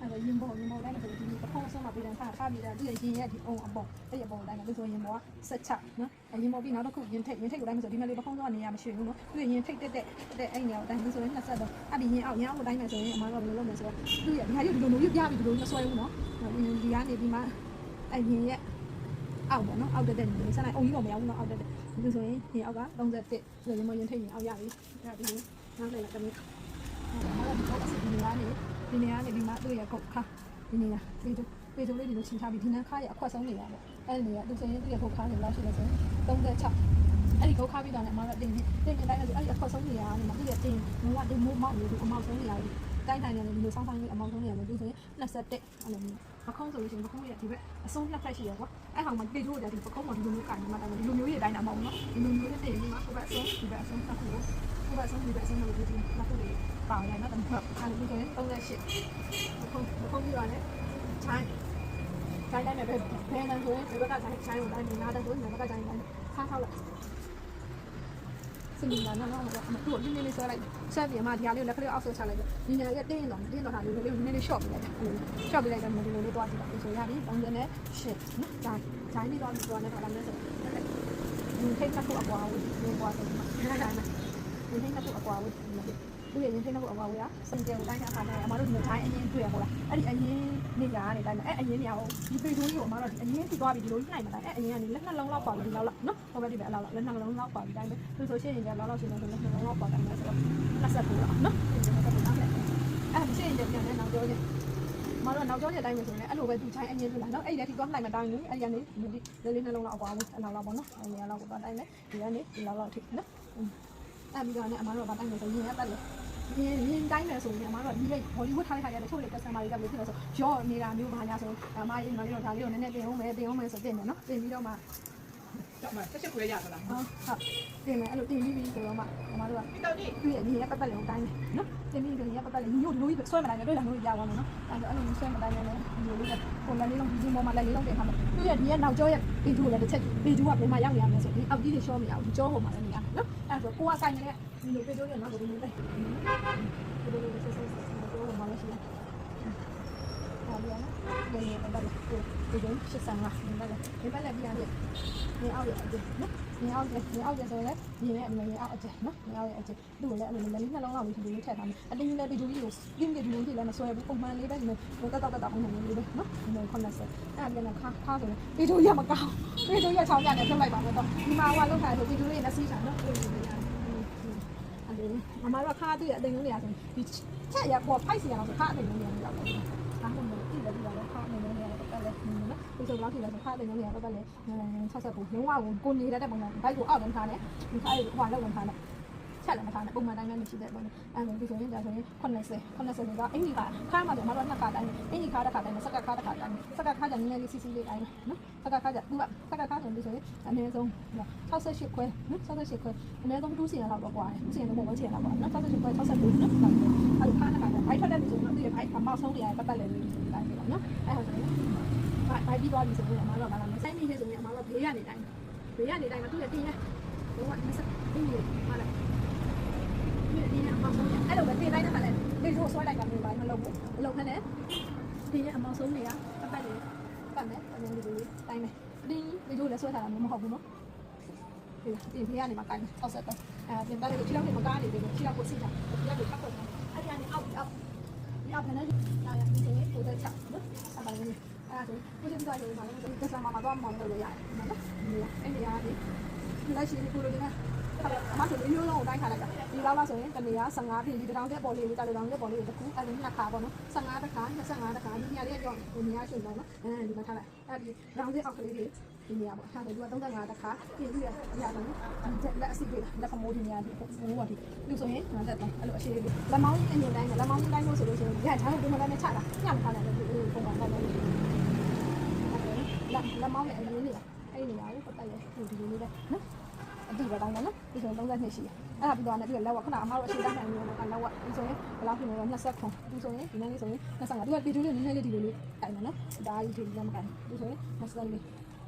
ရင်ပေါ်တိုင်းဆိုဒီပခုံးဆုံးမှာပြန်ထားပြီးတာသူရဲ့ရင်ရဲ့ဒီအုံအပေါ်အဲ့အပေါ်တိုင်းလို့ဆိုရင်ပေါ်ကဆက်ချနော်ရင်ပေါ်ပြီးနောက်တစ်ခုရင်ထိတ်ကိုတိုင်းဆိုဒီမှာလေးပခုံးဆုံးကနေရမရှိဘူးနော်သူရဲ့ရင်ထိတ်တက်အဲ့နေရာကိုတိုင်းဆိုရင်20တော့အဲ့ဒီရင်အောက်ကိုတိုင်းမယ်ဆိုရင်အမားတော့ဘယ်လိုလုပ်မလဲဆိုတော့သူရဲ့ဒီဟာကြီးဒီလိုမျိုးပြပြီးဒီလိုမဆွဲဘူးနော်ဒီကနေပြီးမှအဲ့ရင်ရဲ့အောက်ပေါ့နော်အောက်တက်နေစလိုက်အုံကြီးတော့မရဘူးနော်အောက်တက်ဒီဆိုရင်ရင်အောက်က31ဆိုရင်မရင်ထိတ်ရင်အောက်ရပြီအဲ့ဒီနောက်လိုက်တမီးအဲ့ဒါဒီကနေဒီမှာသူ့ရဲ့ကုတ်ခါဒီနေရာပေတိုလေးဒီလိုချိန်ထားပြီးဒီနန်းခါရဲ့အခွက်ဆုံးနေရပေါ့အဲ့ဒီနေရာသူဆိုရင်သူ့ရဲ့ကုတ်ခါနေလောက်ရှိတယ်ဆိုရင်36အဲ့ဒီကုတ်ခါပြီးတော့လည်းအမကတင်တိုင်းဆိုအဲ့ဒီအခွက်ဆုံးနေရကနေမှသူ့ရဲ့တင်မိုးကတင်မိုးမောက်နေလို့အမောက်ဆုံးနေရတယ်တိုင်းနေတယ်ဒီလိုဆောင်းလေးအမောက်ဆုံးနေရတယ်သူဆိုရင်21အဲ့လိုမျိုးပခုံးဆိုလို့ရှိရင်ပခုံးရဲ့ဒီဘက်အဆုံးနှစ်ဖက်ရှိရကွာအဲ့ဟောင်မှာပေတိုးတယ်ဒီပခုံးမှာဒီလိုမျိုးကန်နေမှတိုင်းဒီလိုမျိုးရဲ့တိုင်းတာမဟုတ်ဘူးနော်ဒီလိုမျိုးနဲ့တင်ပြီးမှဟိုဘက်အဆုံးဒီဘက်အဆုံးတစ်ခုကိုဟိုဘက်အဆုံးဒီဘက်အဆုံးလို့ဒီနောက်ခုလေးပါရနော်တမဟုတ်အဲ့ဒီဆိုရင်38ပခုံးပြီးတော့လည်းချိုင်းတိုင်းနဲ့ပဲဖဲနေဆိုရင်ဒီဘက်ကချိုင်းကိုတိုင်းနေနာတဲ့ဆိုရင်ဒီဘက်ကချိုင်းတိုင်းခါထောက်လိုက်စင်လာနော်သူ့ဒီနေ့လေးဆွဲလိုက်ဆက်ပြီးမှဒီဟာလေးကိုလက်ကလေးအောက်ဆွဲချလိုက်ပြီညီညာရဲ့တင်းတော့တာလေးလေးနည်းနည်း short ပေးလိုက်တယ် short ပေးလိုက်တယ်ဒီလိုလေးတွားကြည့်တာဆိုရပြီ38နော်ဒါချိုင်းပြီးတော့တွားနေတော့လည်းဆိုဒီထိတ်ကပ်ကိုအပွားဝင်ဒီပွားတယ်မှာဒါနဲ့ဒီထိတ်ကပ်ကိုအပွားဝင်သူရဲ့ရင်ထိတ်ကအပွားဝင်ကစင်ကြယ်ကိုတိုင်းထားတယ်အမတို့ဒီတိုင်းအရင်တွေ့ရပေါ့လားအဲ့ဒီအရင်နေကြနေတိုင်းအဲ့အရင်နေရာကိုဒီပေတိုးကြီးကိုအမတို့အရင်ပြီးသွားပြီဒီလိုကြီးနိုင်မှာတိုင်းအဲ့အရင်ကနေလက်နှလုံးလောက်ပါပြီဒီလောက်နော်ဟိုဘက်ဒီဘက်အလောက်လက်နှလုံးလောက်ပါပြီတိုင်းပဲသူဆိုရှင်းရင်လည်းလောက်ရှင်းတယ်ဆိုလက်နှလုံးလောက်ပါတိုင်းပဲဆိုတော့29လောက်နော်အဲ့ရှင်းရင်ပြန်နေနောက်ကျောချင်းမတော်နောက်ကျောချင်းတိုင်းပဲဆိုရင်အဲ့လိုပဲသူချိုင်းအရင်တွေ့လာနော်အဲ့ဒီကနေသွားလိုက်မှတိုင်းနေအဲ့ဒီကနေလေးနှလုံးလောက်အကွာဘူးအလောက်ပေါ့နော်အဲ့နေရာလောက်ကိုသွားတိုင်းမယ်ဒီကနေဒီလောက်ထိနော်အဲ့ပြီးတော့လည်းအမတို့ကတိုင်းမယ်ဆိုရင်ရတက်လို့ရင်တိုင်းမယ်ဆိုရင်အမတို့ဒီလေဘောလီဝုဒ်ထားတဲ့ခါကျတော့ချို့လေကစတမာတွေကဘယ်လိုဖြစ်လဲဆိုရော့နေတာမျိုးဘာညာဆိုအမရေးမလေးတော့ဒါလေးကိုနည်းနည်းတင်အောင်မယ်ဆိုတင်မယ်နော်တင်ပြီးတော့မှတော့မှဆက်ခွေရသလားဟုတ်တင်မယ်အဲ့လိုတင်ပြီးဆိုတော့မှအမတို့ကသူ့ရဲ့ညီရဲ့ပတ်ပတ်လေးကိုတိုင်းမယ်နော်တင်ပြီးဆိုရင်ပတ်ပတ်လေးညီတို့ဒီလိုကြီးဆွဲမတိုင်းနဲ့တွေ့လာလို့ရပါတော့နော်အဲ့တော့အဲ့လိုဆွဲမတိုင်းနဲ့လည်းဒီလိုလေးကိုလက်လေးလုံးဒီပေါ်မှာလက်လေးလုံးတင်ထားမယ်သူ့ရဲ့ဒီရဲ့နောက်ကျောရဲ့ပေဂျူလည်းတစ်ချက်ပေဂျူကဘယ်မှာရောက်နေရမလဲဆိုဒီအောက်ကြီးတွေရှော့မရဘူးဒီကျောဟိုမှာလည်းနေရနော်အဲ့ဆိုကိုကဆိုင်နေတဲ့ဒီလိုပေဂျူရဲ့နောက်ကိုဒီလိုလေးဒီလိုလေးဆက်ဆက်ကျောဟိုမှာလည်းရှိတယ်အဲ့ဒီနော်ဒီပတ်ပတ်လေးဒီရှစ်ဆန်လာဒီပတ်လေးပြန်ပြီးနေအောက်ရဲ့အကျနော်နေအောက်ရဲ့ဆိုရင်လည်းဒီရဲ့အမြင်အောက်အကျနော်နေအောက်ရဲ့အကျသူ့ကိုလည်းအဲ့လိုလေးနှလုံးလောက်လေးဒီလိုထည့်ထားမယ်အတင်းကြီးလည်းဒီလိုကြီးကိုပြင်းပြဒီလိုကြီးလည်းမဆွဲဘူးပုံမှန်လေးပဲဒီလိုတက်ပုံမှန်လေးပဲနော်ဒီလို90အဲ့ပြန်တော့ခါဆိုရင်ဒီလိုရမကောင်းဒီလိုရချောင်းပြနေထုတ်လိုက်ပါမယ်တော့ဒီမှာဟိုလောက်ထားဆိုဒီလိုလေးနဲ့စီးချာနော်အဲ့ဒီအမတို့ခါသူ့ရဲ့အတင်းလုံးနေရဆိုဒီချက်ရပေါ်ဖိုက်စီရအောင်ဆိုခါအတင်းလုံးနေရတော့ဒါမှမဟုတ်ဒီလည်းဒီလည်းခါအတင်းလုံးနေရတော့တက်လဲနော်ဒီဆိုလောက်ထိလဲဆိုခါအတင်းလုံးနေရတော့တက်လဲ60ပုံလုံးဝကိုနေတတ်တဲ့ပုံစံဘိုက်ကိုအောက်လုံးထားတယ်ဒီခါဟိုလောက်လုံးထားတယ်ချက်လည်းမထားနဲ့ပုံမှန်တိုင်းလည်းမရှိတဲ့ပုံအဲ့လိုဒီဆိုရင်ဒါဆိုရင်80ဆိုတော့အင်ကြီးခါမှာဆိုမတော့နှစ်ခါတိုင်းအင်ကြီးခါတစ်ခါတိုင်းစက်ကခါတစ်ခါတိုင်းစက်ကခါကျနည်းနည်းလေးစီစီလေးတိုင်းနော်စက်ကခါကျသူကစက်ကခါဆိုလို့ဆိုရင်အနည်းဆုံး68ခွဲနော်68ခွဲအနည်းဆုံး2စီရလောက်တော့ကွာ2စီရတော့1စီရလောက်ကွာနော်68ခွဲ62နော်အဲ့လိုခါတစ်ခါတိုင်းဘိုက်ထွက်တဲ့လူဆိုတော့ဒီဘိုက်အမောက်ဆုံးတွေပတ်ပတ်လည်းလေးတိုင်းပြီနော်အဲ့ဒါဆိုရင်ဘိုက်ပြီးသွားပြီဆိုရင်အမတို့ကဘာလဲစိုင်းမိနေဆိုရင်အမတို့ဘေးကနေတိုင်းသူ့ရဲ့တင်းရဲ့တော့20ဒီမှာလဲဒီအမောင်ဆုံးအဲ့လိုပဲတင်တိုင်းနဲ့မှလည်းဒီလိုဆွဲလိုက်တာမျိုးပါမလုပ်ဘူးမလုပ်နဲ့ဒီရဲ့အမောင်ဆုံးတွေကပတ်လေပတ်မယ်အရင်ဒီလိုတိုင်းမယ်ဒီလိုလည်းဆွဲထားတာမျိုးမဟုတ်ဘူးနော်ဒီဖေးကနေမှတိုင်းအောက်ဆက်တော့ပြင်ပတ်လေခြေထောက်တွေမကားနေသေးဘူးခြေထောက်ကိုစိတ်တာဒီကနေထောက်တော့အဲ့ဒီကနေအောက်ဖက်နေလာရဒီလိုပို့တဲ့ချက်နော်အပိုင်းလေးအဲ့ဒါဆိုကိုယ်တို့ကလည်းမှလည်းကစားမှာတော့မောင်းလို့ရတယ်နော်အဲ့ဒီအားဒီလက်ရှိဒီကိုလိုနေတာအမဆိုဒီလိုလုံးကိုတိုင်းထားလိုက်တာဒီလောက်လားဆိုရင်တနေရ15ပြီဒီတောင်တက်ပေါ်လေးကိုတောင်တက်ပေါ်လေးကိုတစ်ခုအဲ့ဒီနှစ်ခါပေါ့နော်15တခါ25တခါဒီနေရာလေးကြောဟိုနေရာရှင်တော့နော်ဒီမှာထားလိုက်အဲ့ဒီတောင်တက်အောက်ကလေးတွေဒီနေရာပေါ့ထားတယ်သူက35တခါပြင်ပြီးရအရာတော့လက်အစစ်တွေလက်ဖမိုးဒီနေရာဒီဟိုပါဒီလူဆိုရင်ငါတက်တော့အဲ့လိုအရှိလေးလက်မောင်းအင်ဂျင်တိုင်းလက်မောင်းတိုင်းလို့ဆိုလို့ရှိရင်ရထားတယ်ဒီမှာလည်းချတာညမထားတယ်ဒီပုံမှန်ထားတယ်လက်မောင်းရဲ့အရင်းနေရာအဲ့ဒီနေရာကိုပတ်သက်ရဟိုဒီလိုလေးပဲနော်အတိပဲတိုင်းနော်ဒီဆို32ရှိအဲ့ဒါပြီးတော့လည်းပြီးတော့လက်ဝက်ခုနအမားတို့အရှိတိုင်းနိုင်မျိုးကလက်ဝက်ဒီဆိုရင်ဘယ်လောက်ဖြစ်နေလဲ20ခွန်ဒီဆိုရင်ဒီနေ့လေးဆိုရင်25ဒီကပေတူးလေးနည်းနည်းလေးဒီလိုလေးတိုင်မယ်နော်ဒါကြီးဒီလိုမကိုင်ဒီဆိုရင်24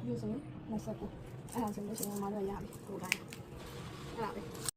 ဒီဆိုရင်29အဲ့ဒါဆိုလို့ရှိရင်အမားတို့ရပြီကိုတိုင်းအဲ့ဒါပဲ